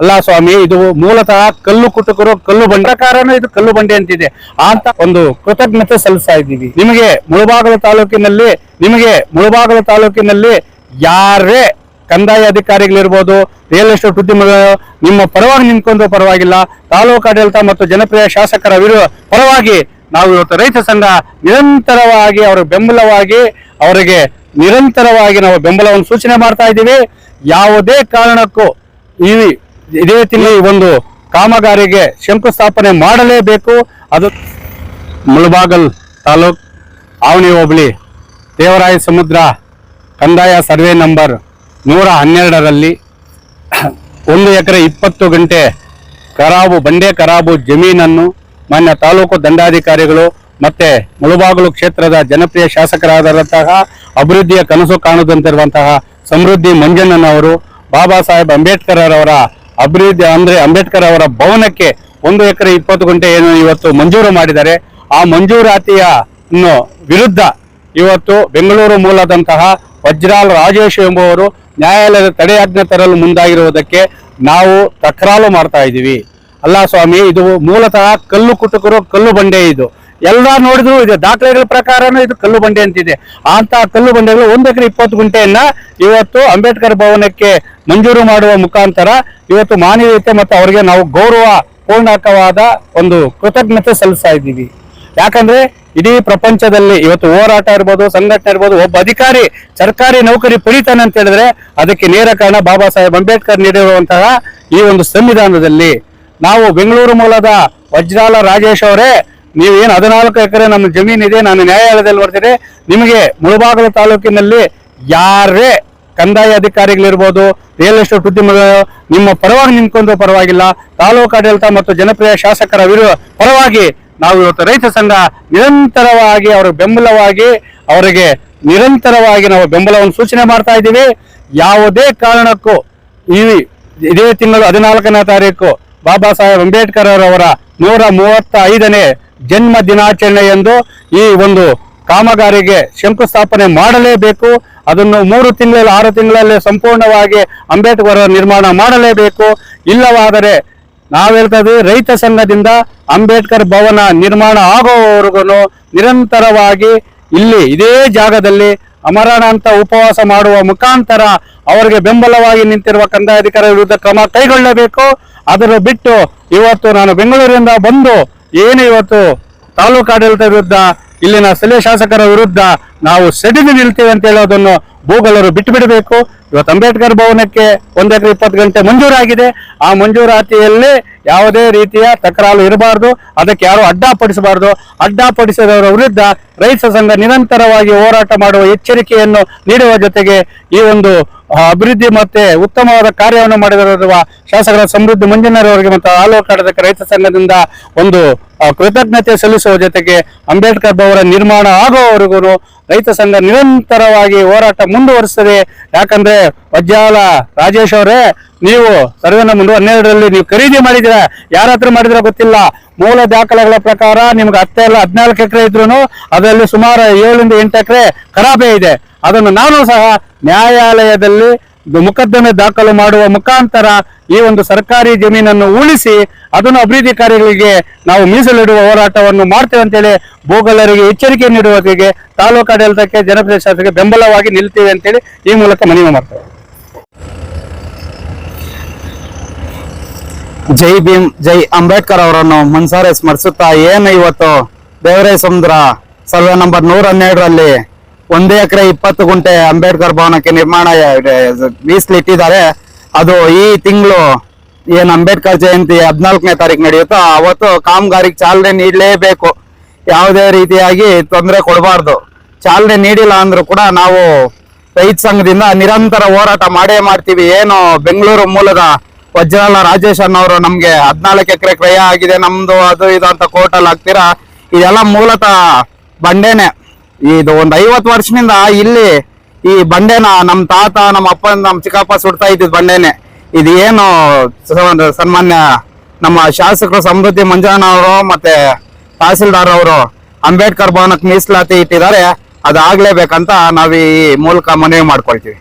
ಅಲ್ಲ ಸ್ವಾಮಿ, ಇದು ಮೂಲತಃ ಕಲ್ಲು ಕುಟುಕರು ಕಲ್ಲು ಬಂಡೆ ಕಾರಣ ಇದು ಕಲ್ಲು ಬಂಡೆ ಅಂತಿದೆ ಅಂತ ಒಂದು ಕೃತಜ್ಞತೆ ಸಲ್ಲಿಸ್ತಾ ಇದ್ದೀವಿ. ನಿಮಗೆ ಮುಳಬಾಗಿಲು ತಾಲೂಕಿನಲ್ಲಿ ಯಾರೇ ಕಂದಾಯ ಅಧಿಕಾರಿಗಳಿರ್ಬೋದು, ರಿಯಲ್ ಎಸ್ಟೇಟ್ ಉದ್ಯಮಿಗಳು ನಿಮ್ಮ ಪರವಾಗಿ ನಿಂತ್ಕೊಂಡ್ರೂ ಪರವಾಗಿಲ್ಲ, ತಾಲೂಕು ಆಡಳಿತ ಮತ್ತು ಜನಪ್ರಿಯ ಶಾಸಕರ ಪರವಾಗಿ ನಾವು ಇವತ್ತು ರೈತ ಸಂಘ ನಿರಂತರವಾಗಿ ಅವರ ಬೆಂಬಲವಾಗಿ ಅವರಿಗೆ ನಿರಂತರವಾಗಿ ನಾವು ಬೆಂಬಲವನ್ನು ಸೂಚನೆ ಮಾಡ್ತಾ ಇದ್ದೀವಿ. ಯಾವುದೇ ಕಾರಣಕ್ಕೂ ಇದೇ ತಿಂಗಳು ಒಂದು ಕಾಮಗಾರಿಗೆ ಶಂಕುಸ್ಥಾಪನೆ ಮಾಡಲೇಬೇಕು. ಅದು ಮುಳಬಾಗಲ್ ತಾಲೂಕ್ ಆವಣಿ ಹೋಬಳಿ ದೇವರಾಯ ಸಮುದ್ರ ಕಂದಾಯ ಸರ್ವೆ ನಂಬರ್ 112ರಲ್ಲಿ 1 ಎಕರೆ 20 ಗುಂಟೆ ಬಂಡೆ ಖರಾಬು ಜಮೀನನ್ನು ಮಾನ್ಯ ತಾಲೂಕು ದಂಡಾಧಿಕಾರಿಗಳು ಮತ್ತೆ ಮುಳಬಾಗಿಲು ಕ್ಷೇತ್ರದ ಜನಪ್ರಿಯ ಶಾಸಕರಾದಂತಹ ಅಭಿವೃದ್ಧಿಯ ಕನಸು ಕಾಣದಂತಿರುವಂತಹ ಸಮೃದ್ಧಿ ಮಂಜಣ್ಣನವರು ಬಾಬಾ ಸಾಹೇಬ್ ಅಂಬೇಡ್ಕರ್ ಅವರ ಅಭಿವೃದ್ಧಿ ಅಂದ್ರೆ ಅಂಬೇಡ್ಕರ್ ಅವರ ಭವನಕ್ಕೆ 1 ಎಕರೆ 20 ಗುಂಟೆ ಏನು ಇವತ್ತು ಮಂಜೂರು ಮಾಡಿದ್ದಾರೆ. ಆ ಮಂಜೂರಾತಿಯ ವಿರುದ್ಧ ಇವತ್ತು ಬೆಂಗಳೂರು ಮೂಲದಂತಹ ವಜ್ರಾಲ್ ರಾಜೇಶ್ ಎಂಬುವರು ನ್ಯಾಯಾಲಯದ ತಡೆಯಾಜ್ಞೆ ತರಲು ಮುಂದಾಗಿರುವುದಕ್ಕೆ ನಾವು ತಕರಾರು ಮಾಡ್ತಾ ಇದ್ದೀವಿ. ಅಲ್ಲ ಸ್ವಾಮಿ, ಇದು ಮೂಲತಃ ಕಲ್ಲು ಕುಟುಕರು ಕಲ್ಲು ಬಂಡೆ. ಇದು ಎಲ್ಲ ನೋಡಿದ್ರು ಇದೆ, ದಾಖಲೆಗಳ ಪ್ರಕಾರನೂ ಇದು ಕಲ್ಲು ಬಂಡೆ ಅಂತಿದೆ. ಅಂತ ಕಲ್ಲು ಬಂಡೆಗಳು 1 ಎಕರೆ 20 ಗುಂಟೆಯನ್ನ ಇವತ್ತು ಅಂಬೇಡ್ಕರ್ ಭವನಕ್ಕೆ ಮಂಜೂರು ಮಾಡುವ ಮುಖಾಂತರ ಇವತ್ತು ಮಾನವೀಯತೆ ಮತ್ತು ಅವರಿಗೆ ನಾವು ಗೌರವ ಪೂರ್ಣಕವಾದ ಒಂದು ಕೃತಜ್ಞತೆ ಸಲ್ಲಿಸ್ತಾ ಇದ್ದೀವಿ. ಯಾಕಂದ್ರೆ ಇಡೀ ಪ್ರಪಂಚದಲ್ಲಿ ಇವತ್ತು ಹೋರಾಟ ಇರ್ಬೋದು, ಸಂಘಟನೆ ಇರ್ಬೋದು, ಒಬ್ಬ ಅಧಿಕಾರಿ ಸರ್ಕಾರಿ ನೌಕರಿ ಪಡಿತಾನೆ ಅಂತ ಹೇಳಿದ್ರೆ ಅದಕ್ಕೆ ನೇರ ಕಾರಣ ಬಾಬಾ ಸಾಹೇಬ್ ಅಂಬೇಡ್ಕರ್ ನೀಡಿರುವಂತಹ ಈ ಒಂದು ಸಂವಿಧಾನದಲ್ಲಿ. ನಾವು ಬೆಂಗಳೂರು ಮೂಲದ ವಜ್ರಾಲ ರಾಜೇಶ್ ಅವರೇ, ನೀವೇನು 14 ಎಕರೆ ನಮ್ಮ ಜಮೀನಿದೆ, ನಾನು ನ್ಯಾಯಾಲಯದಲ್ಲಿ ಬರ್ತೀನಿ, ನಿಮಗೆ ಮುಳಬಾಗಿಲು ತಾಲೂಕಿನಲ್ಲಿ ಯಾರೇ ಕಂದಾಯ ಅಧಿಕಾರಿಗಳಿರ್ಬೋದು, ರಿಯಲ್ ಎಸ್ಟೇಟ್ ಉದ್ಯಮಿಗಳು ನಿಮ್ಮ ಪರವಾಗಿ ನಿಂತ್ಕೊಂಡ್ರೂ ಪರವಾಗಿಲ್ಲ, ತಾಲೂಕು ಆಡಳಿತ ಮತ್ತು ಜನಪ್ರಿಯ ಶಾಸಕರ ಪರವಾಗಿ ನಾವು ಇವತ್ತು ರೈತ ಸಂಘ ನಿರಂತರವಾಗಿ ಅವರ ಬೆಂಬಲವಾಗಿ ಅವರಿಗೆ ನಿರಂತರವಾಗಿ ನಾವು ಬೆಂಬಲವನ್ನು ಸೂಚನೆ ಮಾಡ್ತಾ ಇದ್ದೀವಿ. ಯಾವುದೇ ಕಾರಣಕ್ಕೂ ಇದೇ ತಿಂಗಳು 14ನೇ ತಾರೀಕು ಬಾಬಾ ಸಾಹೇಬ್ ಅಂಬೇಡ್ಕರ್ ಅವರ 135ನೇ ಜನ್ಮ ದಿನಾಚರಣೆ ಎಂದು ಈ ಒಂದು ಕಾಮಗಾರಿಗೆ ಶಂಕುಸ್ಥಾಪನೆ ಮಾಡಲೇಬೇಕು. ಅದನ್ನು 3 ತಿಂಗಳಲ್ಲಿ 6 ತಿಂಗಳಲ್ಲಿ ಸಂಪೂರ್ಣವಾಗಿ ಅಂಬೇಡ್ಕರ್ ನಿರ್ಮಾಣ ಮಾಡಲೇಬೇಕು. ಇಲ್ಲವಾದರೆ ನಾವು ಹೇಳ್ತಾ ಇದ್ದೀವಿ, ರೈತ ಸಂಘದಿಂದ ಅಂಬೇಡ್ಕರ್ ಭವನ ನಿರ್ಮಾಣ ಆಗುವವರೆಗೂ ನಿರಂತರವಾಗಿ ಇದೇ ಜಾಗದಲ್ಲಿ ಅಮರಣಾಂತ ಉಪವಾಸ ಮಾಡುವ ಮುಖಾಂತರ ಅವರಿಗೆ ಬೆಂಬಲವಾಗಿ ನಿಂತಿರುವ ಕಂದಾಯ ಅಧಿಕಾರಿಗಳ ವಿರುದ್ಧ ಕ್ರಮ ಕೈಗೊಳ್ಳಬೇಕು. ಅದನ್ನು ಬಿಟ್ಟು ಇವತ್ತು ನಾನು ಬೆಂಗಳೂರಿನಿಂದ ಬಂದು ಏನು ಇವತ್ತು ತಾಲೂಕು ಆಡಳಿತ ವಿರುದ್ಧ, ಇಲ್ಲಿನ ಸ್ಥಳೀಯ ಶಾಸಕರ ವಿರುದ್ಧ ನಾವು ಸೆಡಿದು ನಿಲ್ತೇವೆ ಅಂತ ಹೇಳೋದನ್ನು ಭೂಗಳರು ಬಿಟ್ಟು ಬಿಡಬೇಕು. ಇವತ್ತು ಅಂಬೇಡ್ಕರ್ ಭವನಕ್ಕೆ 1 ಎಕರೆ 20 ಗುಂಟೆ ಮಂಜೂರಾಗಿದೆ. ಆ ಮಂಜೂರಾತಿಯಲ್ಲಿ ಯಾವುದೇ ರೀತಿಯ ತಕರಾರು ಇರಬಾರ್ದು, ಅದಕ್ಕೆ ಯಾರು ಅಡ್ಡಪಡಿಸಬಾರ್ದು. ಅಡ್ಡಪಡಿಸಿದವರ ವಿರುದ್ಧ ರೈತ ಸಂಘ ನಿರಂತರವಾಗಿ ಹೋರಾಟ ಮಾಡುವ ಎಚ್ಚರಿಕೆಯನ್ನು ನೀಡುವ ಜೊತೆಗೆ ಈ ಒಂದು ಅಭಿವೃದ್ಧಿ ಮತ್ತೆ ಉತ್ತಮವಾದ ಕಾರ್ಯವನ್ನು ಮಾಡಿರುವ ಶಾಸಕರ ಸಮೃದ್ಧಿ ಮಂಜಣ್ಣರವರಿಗೆ ಮತ್ತು ತಾಲೂಕು ಆಡಳಿತ ರೈತ ಸಂಘದಿಂದ ಒಂದು ಕೃತಜ್ಞತೆ ಸಲ್ಲಿಸುವ ಜೊತೆಗೆ ಅಂಬೇಡ್ಕರ್ ಭವನ ನಿರ್ಮಾಣ ಆಗುವವರೆಗೂ ರೈತ ಸಂಘ ನಿರಂತರವಾಗಿ ಹೋರಾಟ ಮುಂದುವರಿಸ್ತದೆ. ಯಾಕಂದ್ರೆ ವಜ್ರಾಲ ರಾಜೇಶ್ ಅವರೇ, ನೀವು ಸರ್ವೆ ನಂಬರ್ 112ರಲ್ಲಿ ನೀವು ಖರೀದಿ ಮಾಡಿದಿರ, ಯಾರ ಹತ್ರ ಮಾಡಿದ್ರ ಗೊತ್ತಿಲ್ಲ. ಮೂಲ ದಾಖಲೆಗಳ ಪ್ರಕಾರ ನಿಮ್ಗೆ 14 ಎಕರೆ ಇದ್ರು ಅದರಲ್ಲಿ ಸುಮಾರು 7 ರಿಂದ 8 ಎಕರೆ ಖರಾಬೇ ಇದೆ. ಅದನ್ನು ನಾನು ಸಹ ನ್ಯಾಯಾಲಯದಲ್ಲಿ ಮೊಕದ್ದಮೆ ದಾಖಲು ಮಾಡುವ ಮುಖಾಂತರ ಈ ಒಂದು ಸರ್ಕಾರಿ ಜಮೀನನ್ನು ಉಳಿಸಿ ಅದನ್ನು ಅಭಿವೃದ್ಧಿ ಕಾರ್ಯಗಳಿಗೆ ನಾವು ಮೀಸಲಿಡುವ ಹೋರಾಟವನ್ನು ಮಾಡ್ತೇವೆ ಅಂತೇಳಿ ಭೂಗಳ್ಳರಿಗೆ ಎಚ್ಚರಿಕೆ ನೀಡುವವರಿಗೆ ತಾಲೂಕು ಆಡಳಿತಕ್ಕೆ ಜನಪ್ರಿಯ ಶಾಸಕರಿಗೆ ಬೆಂಬಲವಾಗಿ ನಿಲ್ತೇವೆ ಅಂತೇಳಿ ಈ ಮೂಲಕ ಮನವಿ ಮಾಡ್ತೇವೆ. ಜೈ ಭೀಮ್, ಜೈ ಅಂಬೇಡ್ಕರ್ ಅವರನ್ನು ಮನಸಾರೆ ಸ್ಮರಿಸುತ್ತಾ ಏನು ಇವತ್ತು ದೇವರಾಯ ಸಮುದ್ರ ಸರ್ವೆ ನಂಬರ್ 112ರಲ್ಲಿ 1 ಎಕರೆ 20 ಗುಂಟೆ ಅಂಬೇಡ್ಕರ್ ಭವನಕ್ಕೆ ನಿರ್ಮಾಣ ಮೀಸಲಿಟ್ಟಿದ್ದಾರೆ. ಅದು ಈ ತಿಂಗಳು ಏನು ಅಂಬೇಡ್ಕರ್ ಜಯಂತಿ 14ನೇ ತಾರೀಕು ನಡೆಯುತ್ತೋ ಅವತ್ತು ಕಾಮಗಾರಿಗೆ ಚಾಲನೆ ನೀಡಲೇಬೇಕು. ಯಾವುದೇ ರೀತಿಯಾಗಿ ತೊಂದರೆ ಕೊಡಬಾರ್ದು. ಚಾಲನೆ ನೀಡಿಲ್ಲ ಅಂದ್ರೂ ಕೂಡ ನಾವು ರೈತ ಸಂಘದಿಂದ ನಿರಂತರ ಹೋರಾಟ ಮಾಡೇ ಮಾಡ್ತೀವಿ. ಏನು ಬೆಂಗಳೂರು ಮೂಲದ ವಜ್ರಾಲ ರಾಜೇಶ್ ಅನ್ನೋರು ನಮ್ಗೆ 14 ಎಕರೆ ಕ್ರಯ ಆಗಿದೆ ನಮ್ದು ಅದು ಇದು ಅಂತ ಕೋರ್ಟಲ್ಲಿ ಹಾಕ್ತೀರಾ. ಇದೆಲ್ಲ ಮೂಲತಃ ಬಂಡೆನೆ. ಇದು ಒಂದು 50 ವರ್ಷದಿಂದ ಇಲ್ಲಿ ಈ ಬಂಡೆನ ನಮ್ಮ ತಾತ, ನಮ್ಮ ಅಪ್ಪ, ನಮ್ಮ ಚಿಕ್ಕಪ್ಪ ಸುಡ್ತಾ ಇದ್ದಿದ್ ಬಂಡೆನೆ. ಇದು ಏನು ಸನ್ಮಾನ್ಯ ನಮ್ಮ ಶಾಸಕರು ಸಮೃದ್ಧಿ ಮಂಜಣ್ಣ ಅವರು ಮತ್ತೆ ತಹಸೀಲ್ದಾರ್ ಅವರು ಅಂಬೇಡ್ಕರ್ ಭವನಕ್ಕೆ ಮೀಸಲಾತಿ ಇಟ್ಟಿದ್ದಾರೆ. ಅದಾಗ್ಲೇಬೇಕಂತ ನಾವು ಈ ಮೂಲಕ ಮನವಿ ಮಾಡ್ಕೊಳ್ತೀವಿ.